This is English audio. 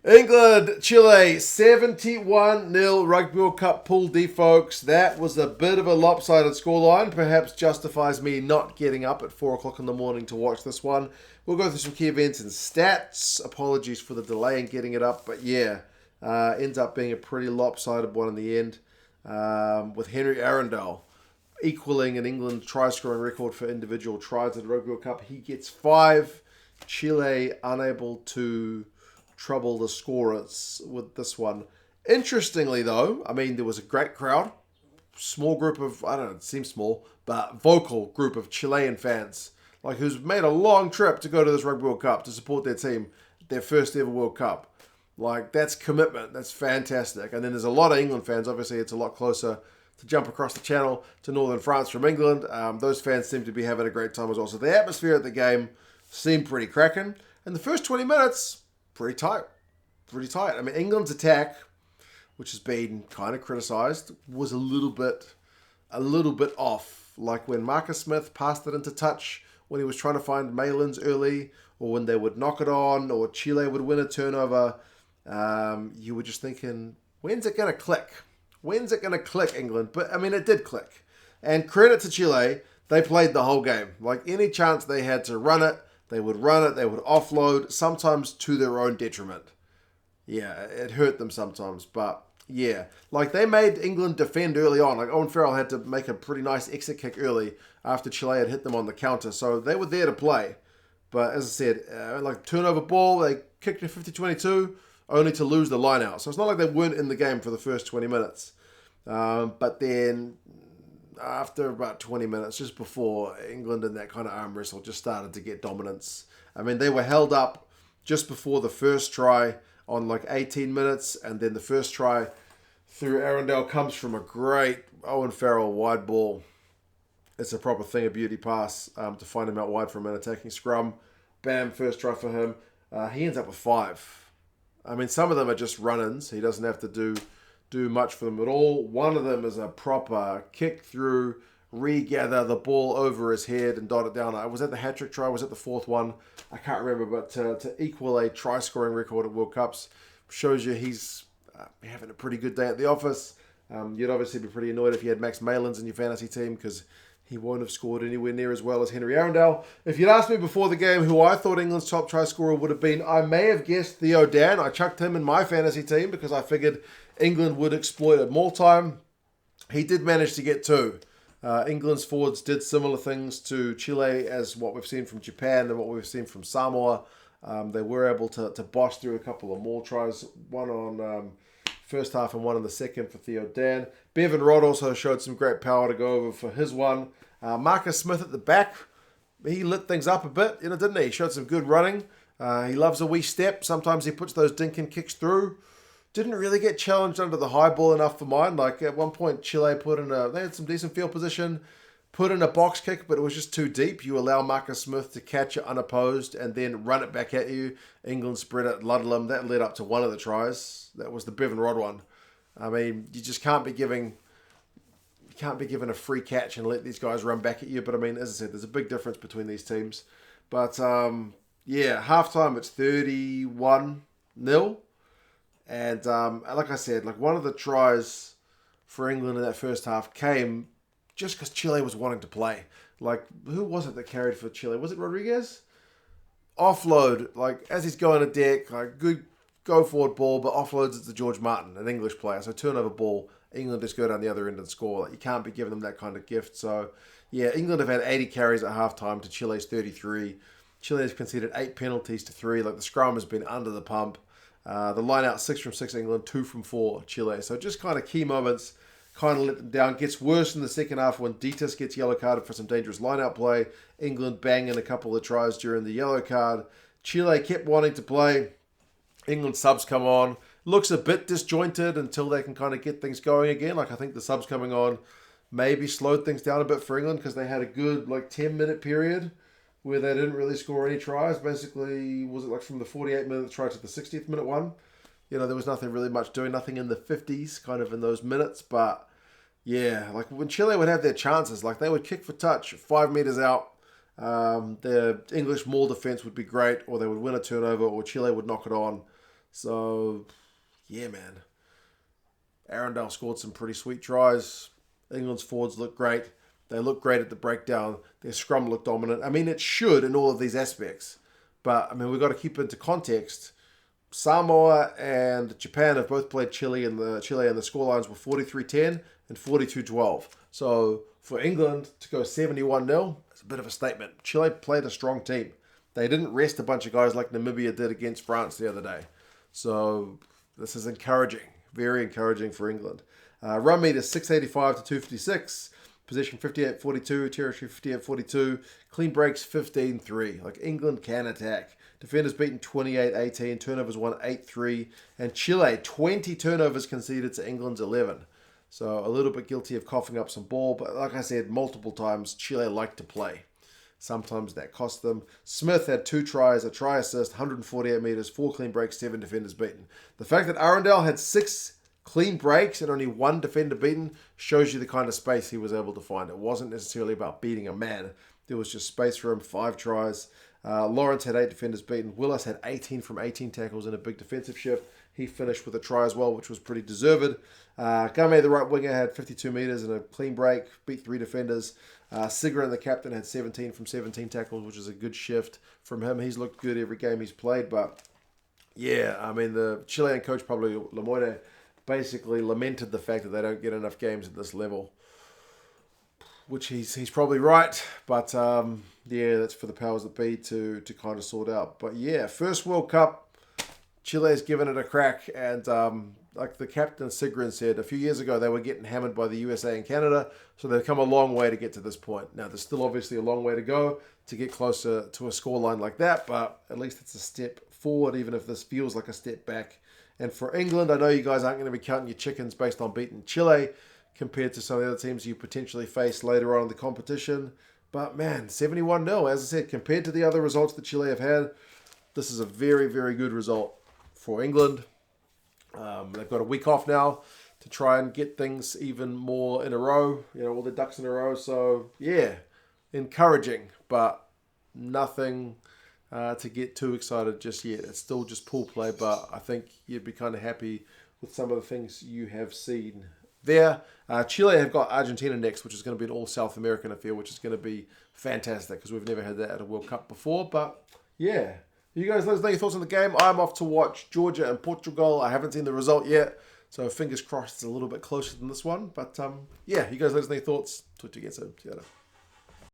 England, Chile, 71-0 Rugby World Cup Pool D, folks. That was a bit of a lopsided scoreline. Perhaps justifies me not getting up at 4 o'clock in the morning to watch this one. We'll go through some key events and stats. Apologies for the delay in getting it up, but yeah, ends up being a pretty lopsided one in the end. With Henry Arundell equaling an England try-scoring record for individual tries at the Rugby World Cup. He gets 5. Chile unable to trouble the scorers with this one. Interestingly, though, I mean, there was a great crowd. Small group of, I don't know, it seems small, but vocal group of Chilean fans, like who's made a long trip to go to this Rugby World Cup to support their team, their first ever World Cup. Like, that's commitment. That's fantastic. And then there's a lot of England fans. Obviously, it's a lot closer to jump across the channel to northern France from England. Those fans seem to be having a great time as well. So the atmosphere at the game seemed pretty cracking. And the first 20 minutes, pretty tight. Pretty tight. I mean, England's attack, which has been kind of criticised, was a little bit off. Like when Marcus Smith passed it into touch when he was trying to find Malins early, or when they would knock it on, or Chile would win a turnover. You were just thinking, when's it going to click? When's it going to click, England? But, I mean, it did click. And credit to Chile, they played the whole game. Like, any chance they had to run it, they would run it, they would offload, sometimes to their own detriment. Yeah, it hurt them sometimes, but yeah. Like, they made England defend early on. Like, Owen Farrell had to make a pretty nice exit kick early after Chile had hit them on the counter. So they were there to play. But as I said, like, turnover ball, they kicked it 50-22, only to lose the line out. So it's not like they weren't in the game for the first 20 minutes. But then after about 20 minutes, just before, England in that kind of arm wrestle just started to get dominance. I mean, they were held up just before the first try on like 18 minutes, and then the first try through Arundell comes from a great Owen Farrell wide ball. It's a proper thing, a beauty pass to find him out wide from an attacking scrum. Bam, first try for him. He ends up with 5. I mean, some of them are just run-ins. He doesn't have to do much for them at all. One of them is a proper kick through, regather the ball over his head and dot it down. Was that the hat-trick try? Was it the 4th one? I can't remember, but to equal a try-scoring record at World Cups shows you he's having a pretty good day at the office. You'd obviously be pretty annoyed if you had Max Malins in your fantasy team because he won't have scored anywhere near as well as Henry Arundell. If you'd asked me before the game who I thought England's top try scorer would have been, I may have guessed Theo. I chucked him in my fantasy team because I figured England would exploit it more time. He did manage to get 2. England's forwards did similar things to Chile as what we've seen from Japan and what we've seen from Samoa. They were able to boss through a couple of more tries, one on first half and one in the second for Theo. Bevan Rod also showed some great power to go over for his one. Marcus Smith at the back, he lit things up a bit, didn't he? He showed some good running. He loves a wee step. Sometimes he puts those dinking kicks through. Didn't really get challenged under the high ball enough for mine. Like at one point, Chile they had some decent field position, put in a box kick, but it was just too deep. You allow Marcus Smith to catch it unopposed and then run it back at you. England spread it, Ludlam. That led up to one of the tries. That was the Bevan Rod one. I mean, you just can't be given a free catch and let these guys run back at you. But I mean, as I said, there's a big difference between these teams. But yeah, halftime it's 31-0. And like I said, like one of the tries for England in that first half came just because Chile was wanting to play. Like, who was it that carried for Chile? Was it Rodriguez? Offload, like as he's going to deck, like good go forward ball, but offloads it to George Martin, an English player. So turnover ball, England just go down the other end and score. Like, you can't be giving them that kind of gift. So yeah, England have had 80 carries at halftime to Chile's 33. Chile has conceded 8 penalties to 3. Like the scrum has been under the pump. The line out 6 from 6 England, 2 from 4 Chile. So just kind of key moments, kind of let them down. Gets worse in the second half when Ditas gets yellow carded for some dangerous line out play. England banging a couple of tries during the yellow card. Chile kept wanting to play. England subs come on. Looks a bit disjointed until they can kind of get things going again. Like I think the subs coming on maybe slowed things down a bit for England because they had a good 10-minute period where they didn't really score any tries. Basically, was it like from the 48-minute try to the 60th minute one? There was nothing really much doing, nothing in the 50s kind of in those minutes. But yeah, like when Chile would have their chances, like they would kick for touch 5 meters out. Their English maul defense would be great, or they would win a turnover, or Chile would knock it on. So, yeah, man. Arundell scored some pretty sweet tries. England's forwards look great. They look great at the breakdown. Their scrum looked dominant. I mean, it should in all of these aspects. But, I mean, we've got to keep it into context. Samoa and Japan have both played Chile, and the scorelines were 43-10 and 42-12. So, for England to go 71-0, it's a bit of a statement. Chile played a strong team. They didn't rest a bunch of guys like Namibia did against France the other day. So, this is encouraging. Very encouraging for England. Run meter 685 to 256. Possession 58-42. Territory 58-42. Clean breaks 15-3. Like, England can attack. Defenders beaten 28-18. Turnovers won 8-3. And Chile, 20 turnovers conceded to England's 11. So a little bit guilty of coughing up some ball. But like I said multiple times, Chile like to play. Sometimes that cost them. Smith had 2 tries, a try assist, 148 metres, 4 clean breaks, 7 defenders beaten. The fact that Arundell had 6 clean breaks and only 1 defender beaten shows you the kind of space he was able to find. It wasn't necessarily about beating a man. There was just space for him, 5 tries. Lawrence had 8 defenders beaten. Willis had 18 from 18 tackles in a big defensive shift. He finished with a try as well, which was pretty deserved. Game, the right winger, had 52 metres and a clean break, beat 3 defenders. Sinckler, the captain, had 17 from 17 tackles, which is a good shift from him. He's looked good every game he's played, but yeah, I mean, the Chilean coach, Pablo Lemoyne, basically lamented the fact that they don't get enough games at this level, which he's probably right, but yeah, that's for the powers that be to kind of sort out. But yeah, first World Cup, Chile's given it a crack, and like the captain Sigrid said, a few years ago they were getting hammered by the USA and Canada, so they've come a long way to get to this point. Now, there's still obviously a long way to go to get closer to a scoreline like that, but at least it's a step forward, even if this feels like a step back. And for England, I know you guys aren't going to be counting your chickens based on beating Chile compared to some of the other teams you potentially face later on in the competition. But man, 71-0, as I said, compared to the other results that Chile have had, this is a very, very good result for England. They've got a week off now to try and get things even more in a row, all the ducks in a row. So yeah, encouraging, but nothing to get too excited just yet. It's still just pool play, but I think you'd be kind of happy with some of the things you have seen there. Chile have got Argentina next, which is going to be an all South American affair, which is going to be fantastic because we've never had that at a World Cup before. But yeah, you guys let us know your thoughts on the game. I'm off to watch Georgia and Portugal. I haven't seen the result yet, so fingers crossed it's a little bit closer than this one. But yeah, you guys let us know your thoughts. Talk to you again soon. See you later.